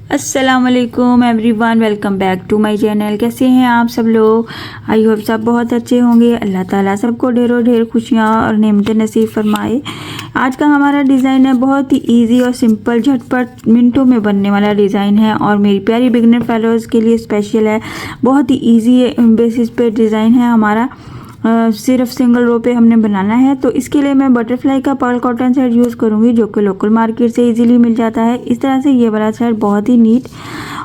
अस्सलामुअलैकुम everyone, welcome back to my channel. कैसे हैं आप सब लोग? आई होप सब बहुत अच्छे होंगे। अल्लाह ताला सबको ढेरों ढेर खुशियाँ और नेमतें नसीब फरमाए। आज का हमारा डिज़ाइन है बहुत ही इजी और सिंपल, झटपट मिनटों में बनने वाला डिज़ाइन है और मेरी प्यारी बिगिनर फेलोज़ के लिए स्पेशल है। बहुत ही ईजी बेसिस पे डिज़ाइन है हमारा। सिर्फ सिंगल रो पे हमने बनाना है। तो इसके लिए मैं बटरफ्लाई का पर्ल कॉटन सेट यूज़ करूँगी जो कि लोकल मार्केट से इजीली मिल जाता है। इस तरह से ये वाला सेट बहुत ही नीट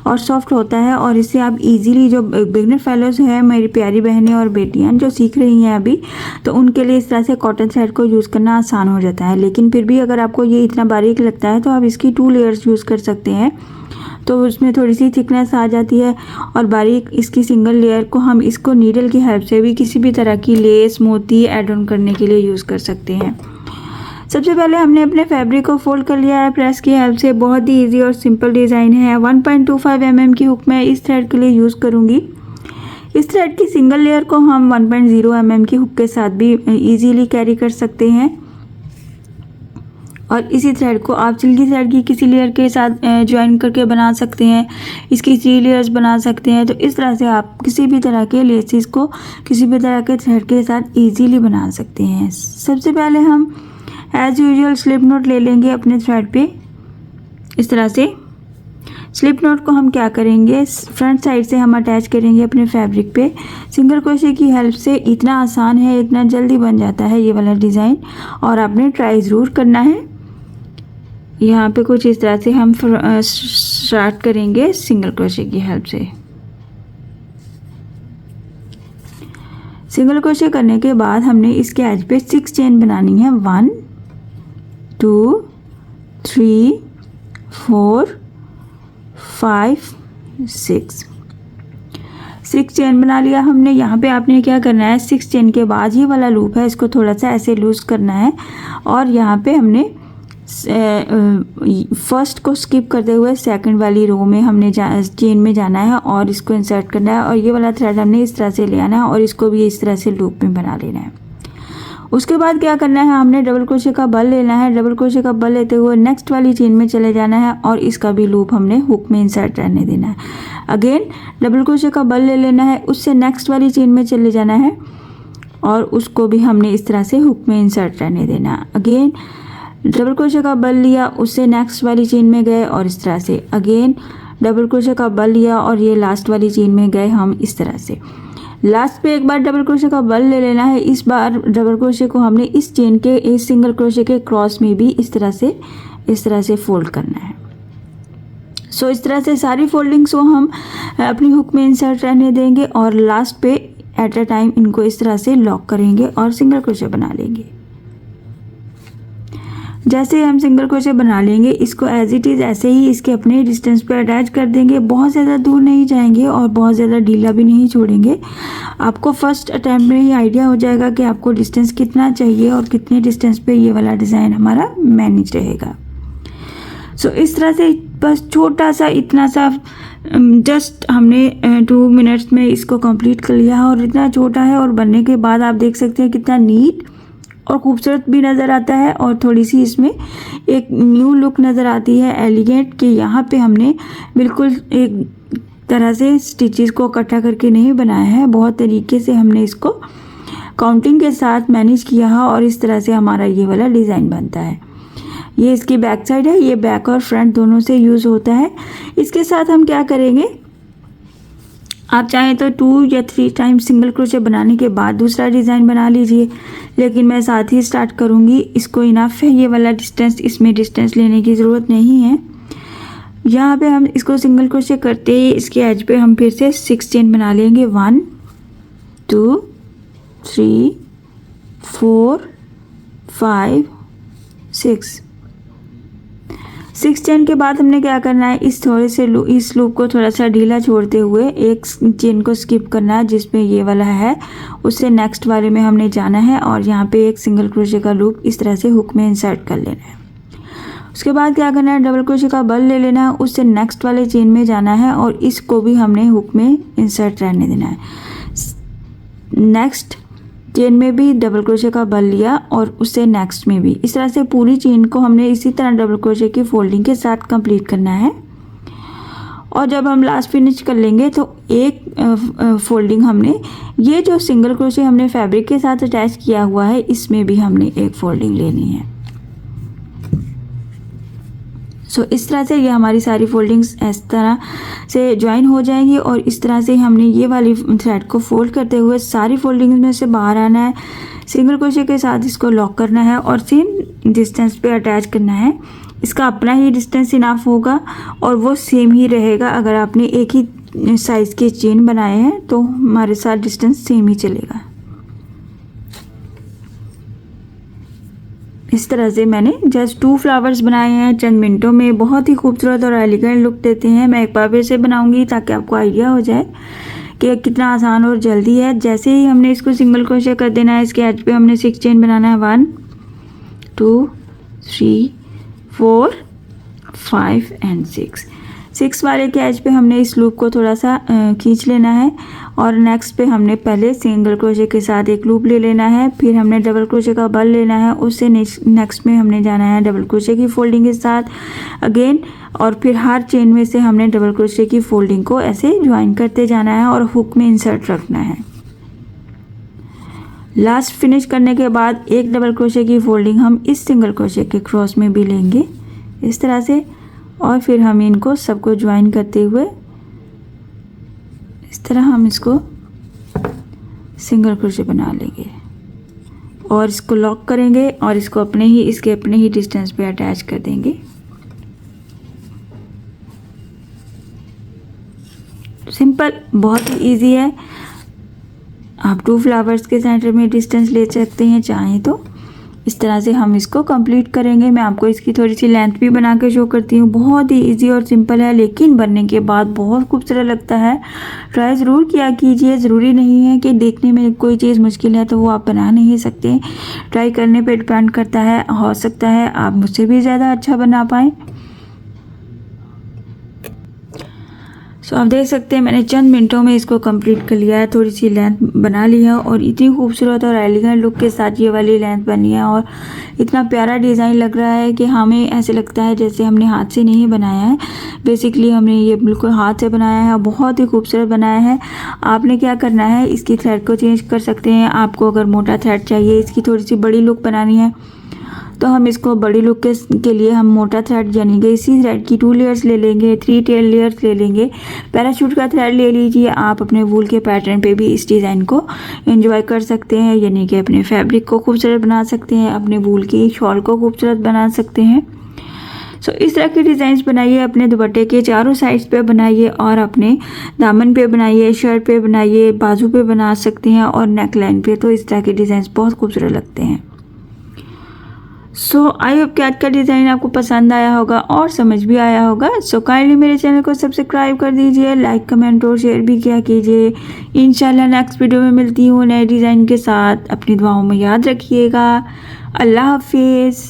और सॉफ्ट होता है और इससे आप इजीली, जो बिगिनर फेलोज़ हैं, मेरी प्यारी बहनें और बेटियां जो सीख रही हैं अभी, तो उनके लिए इस तरह से कॉटन सेट को यूज़ करना आसान हो जाता है। लेकिन फिर भी अगर आपको ये इतना बारीक लगता है तो आप इसकी 2 लेयर्स यूज़ कर सकते हैं, तो उसमें थोड़ी सी थिकनेस आ जाती है। और बारीक इसकी सिंगल लेयर को हम इसको नीडल की हेल्प से भी किसी भी तरह की लेस, मोती ऐड ऑन करने के लिए यूज़ कर सकते हैं। सबसे पहले हमने अपने फैब्रिक को फोल्ड कर लिया है प्रेस की हेल्प से। बहुत ही इजी और सिंपल डिज़ाइन है। 1.25 mm की हुक मैं इस थ्रेड के लिए यूज़ करूँगी। इस थ्रेड की सिंगल लेयर को हम 1.0 mm की हुक के साथ भी ईजीली कैरी कर सकते हैं और इसी थ्रेड को आप सिल्की थ्रेड की किसी लेयर के साथ ज्वाइन करके बना सकते हैं। इसकी 3 लेयर्स बना सकते हैं। तो इस तरह से आप किसी भी तरह के लेसेस को किसी भी तरह के थ्रेड के साथ इजीली बना सकते हैं। सबसे पहले हम एज़ यूजुअल स्लिप नॉट ले लेंगे अपने थ्रेड पे। इस तरह से स्लिप नॉट को हम क्या करेंगे, फ्रंट साइड से हम अटैच करेंगे अपने फैब्रिक पे। सिंगल क्रोशे की हेल्प से इतना आसान है, इतना जल्दी बन जाता है ये वाला डिज़ाइन और आपने ट्राई ज़रूर करना है। यहाँ पे कुछ इस तरह से हम स्टार्ट करेंगे सिंगल क्रोशे की हेल्प से। सिंगल क्रोशे करने के बाद हमने इसके एज पे 6 चेन बनानी है। 1 2 3 4 5 6 चेन बना लिया हमने। यहाँ पे आपने क्या करना है, 6 चेन के बाद ये वाला लूप है, इसको थोड़ा सा ऐसे लूज़ करना है और यहाँ पे हमने फर्स्ट को स्किप करते हुए सेकंड वाली रो में हमने चेन में जाना है और इसको इंसर्ट करना है और ये वाला थ्रेड हमने इस तरह से ले आना है और इसको भी इस तरह से लूप में बना लेना है। उसके बाद क्या करना है, हमने डबल क्रोशे का बल लेना है। डबल क्रोशे का बल लेते हुए नेक्स्ट वाली चेन में चले जाना है और इसका भी लूप हमने हुक में इंसर्ट रहने देना है। अगेन डबल क्रोशे का बल ले लेना है, उससे नेक्स्ट वाली चेन में चले जाना है और उसको भी हमने इस तरह से हुक में इंसर्ट रहने देना है। अगेन डबल क्रोशे का बल लिया, उससे नेक्स्ट वाली चेन में गए और इस तरह से अगेन डबल क्रोशे का बल लिया और ये लास्ट वाली चेन में गए हम इस तरह से। लास्ट पे एक बार डबल क्रोशे का बल ले लेना है। इस बार डबल क्रोशे को हमने इस चेन के, इस सिंगल क्रोशे के क्रॉस में भी इस तरह से फोल्ड करना है। सो इस तरह से सारी फोल्डिंग्स को हम अपनी हुक में इंसर्ट रहने देंगे और लास्ट पे एट अ टाइम इनको इस तरह से लॉक करेंगे और सिंगल क्रोशे बना लेंगे। जैसे हम सिंगल क्रोशे बना लेंगे, इसको एज इट इज़ ऐसे ही इसके अपने डिस्टेंस पे अटैच कर देंगे। बहुत ज़्यादा दूर नहीं जाएंगे और बहुत ज़्यादा ढीला भी नहीं छोड़ेंगे। आपको फर्स्ट अटैम्प्ट में ही आइडिया हो जाएगा कि आपको डिस्टेंस कितना चाहिए और कितने डिस्टेंस पे ये वाला डिज़ाइन हमारा मैनेज रहेगा। सो इस तरह से बस छोटा सा, इतना सा, जस्ट हमने 2 मिनट्स में इसको कंप्लीट कर लिया और इतना छोटा है और बनने के बाद आप देख सकते हैं कितना नीट और खूबसूरत भी नज़र आता है और थोड़ी सी इसमें एक न्यू लुक नज़र आती है, एलिगेंट। कि यहाँ पे हमने बिल्कुल एक तरह से स्टिचेस को इकट्ठा करके नहीं बनाया है, बहुत तरीके से हमने इसको काउंटिंग के साथ मैनेज किया है और इस तरह से हमारा ये वाला डिज़ाइन बनता है। ये इसकी बैक साइड है, ये बैक और फ्रंट दोनों से यूज़ होता है। इसके साथ हम क्या करेंगे, आप चाहें तो 2 या 3 टाइम्स सिंगल क्रोशे बनाने के बाद दूसरा डिज़ाइन बना लीजिए, लेकिन मैं साथ ही स्टार्ट करूँगी। इसको इनफ है ये वाला डिस्टेंस, इसमें डिस्टेंस लेने की ज़रूरत नहीं है। यहाँ पे हम इसको सिंगल क्रोशे करते ही इसके एज पे हम फिर से 6 चेन बना लेंगे। 1 2 3 4 5 6 चेन के बाद हमने क्या करना है, इस लूप को थोड़ा सा ढीला छोड़ते हुए एक चेन को स्किप करना है जिसमें ये वाला है, उससे नेक्स्ट वाले में हमने जाना है और यहाँ पे एक सिंगल क्रोशे का लूप इस तरह से हुक में इंसर्ट कर लेना है। उसके बाद क्या करना है, डबल क्रोशे का बल ले लेना है, उससे नेक्स्ट वाले चेन में जाना है और इसको भी हमने हुक में इंसर्ट रहने देना है। नेक्स्ट चेन में भी डबल क्रोशे का बल लिया और उससे नेक्स्ट में भी, इस तरह से पूरी चेन को हमने इसी तरह डबल क्रोशे की फोल्डिंग के साथ कंप्लीट करना है। और जब हम लास्ट फिनिश कर लेंगे तो एक फोल्डिंग हमने ये जो सिंगल क्रोशे हमने फैब्रिक के साथ अटैच किया हुआ है इसमें भी हमने एक फोल्डिंग लेनी है। सो इस तरह से ये हमारी सारी फोल्डिंग्स इस तरह से ज्वाइन हो जाएंगी और इस तरह से हमने ये वाली थ्रेड को फोल्ड करते हुए सारी फोल्डिंग्स में से बाहर आना है, सिंगल क्रोशे के साथ इसको लॉक करना है और सेम डिस्टेंस पे अटैच करना है। इसका अपना ही डिस्टेंस इनफ होगा और वो सेम ही रहेगा। अगर आपने एक ही साइज़ के चेन बनाए हैं तो हमारे साथ डिस्टेंस सेम ही चलेगा। इस तरह से मैंने जस्ट 2 फ्लावर्स बनाए हैं चंद मिनटों में, बहुत ही खूबसूरत और एलिगेंट लुक देते हैं। मैं एक बार फिर से बनाऊंगी ताकि आपको आइडिया हो जाए कि कितना आसान और जल्दी है। जैसे ही हमने इसको सिंगल क्रोशे कर देना है, इसके एज पे हमने 6 चेन बनाना है, 1 2 3 4 5 एंड 6 वाले के एज पे हमने इस लूप को थोड़ा सा खींच लेना है और नेक्स्ट पे हमने पहले सिंगल क्रोशे के साथ एक लूप ले लेना है, फिर हमने डबल क्रोशे का बल लेना है, उससे नेक्स्ट में हमने जाना है डबल क्रोशे की फोल्डिंग के साथ अगेन, और फिर हर चेन में से हमने डबल क्रोशे की फोल्डिंग को ऐसे ज्वाइन करते जाना है और हुक में इंसर्ट रखना है। लास्ट फिनिश करने के बाद एक डबल क्रोशे की फोल्डिंग हम इस सिंगल क्रोशे के क्रॉस में भी लेंगे इस तरह से, और फिर हम इनको सबको ज्वाइन करते हुए इस तरह हम इसको सिंगल क्रोशे बना लेंगे और इसको लॉक करेंगे और इसको इसके अपने ही डिस्टेंस पे अटैच कर देंगे। सिंपल, बहुत ही इजी है। आप 2 फ्लावर्स के सेंटर में डिस्टेंस ले सकते हैं चाहें तो। इस तरह से हम इसको कंप्लीट करेंगे। मैं आपको इसकी थोड़ी सी लेंथ भी बना के शो करती हूँ। बहुत ही इजी और सिंपल है, लेकिन बनने के बाद बहुत खूबसूरत लगता है। ट्राई ज़रूर किया कीजिए। ज़रूरी नहीं है कि देखने में कोई चीज़ मुश्किल है तो वो आप बना नहीं सकते। ट्राई करने पे डिपेंड करता है, हो सकता है आप मुझसे भी ज़्यादा अच्छा बना पाएँ। सो आप देख सकते हैं मैंने चंद मिनटों में इसको कंप्लीट कर लिया है। थोड़ी सी लेंथ बना ली है और इतनी खूबसूरत और एलिगेंट लुक के साथ ये वाली लेंथ बनी है और इतना प्यारा डिज़ाइन लग रहा है कि हमें ऐसे लगता है जैसे हमने हाथ से नहीं बनाया है। बेसिकली हमने ये बिल्कुल हाथ से बनाया है और बहुत ही खूबसूरत बनाया है। आपने क्या करना है, इसकी थ्रेड को चेंज कर सकते हैं। आपको अगर मोटा थ्रेड चाहिए, इसकी थोड़ी सी बड़ी लुक बनानी है तो हम इसको बड़ी लुक के लिए हम मोटा थ्रेड यानी कि इसी थ्रेड की 2 लेयर्स ले लेंगे, 3 टेल लेयर्स ले लेंगे। पैराशूट का थ्रेड ले लीजिए। आप अपने वूल के पैटर्न पे भी इस डिज़ाइन को एंजॉय कर सकते हैं, यानी कि अपने फैब्रिक को खूबसूरत बना सकते हैं, अपने वूल की शॉल को खूबसूरत बना सकते हैं। सो इस तरह के डिज़ाइंस बनाइए, अपने दुपट्टे के चारों साइड्स पे बनाइए और अपने दामन पे बनाइए, शर्ट पे बनाइए, बाजू पे बना सकते हैं और नेक लाइन पे। तो इस तरह के डिज़ाइंस बहुत खूबसूरत लगते हैं। सो आई होप कि आज का डिज़ाइन आपको पसंद आया होगा और समझ भी आया होगा। सो काइंडली मेरे चैनल को सब्सक्राइब कर दीजिए, लाइक कमेंट और शेयर भी किया कीजिए। इंशाल्लाह नेक्स्ट वीडियो में मिलती हूँ नए डिज़ाइन के साथ। अपनी दुआओं में याद रखिएगा। अल्लाह हाफिज़।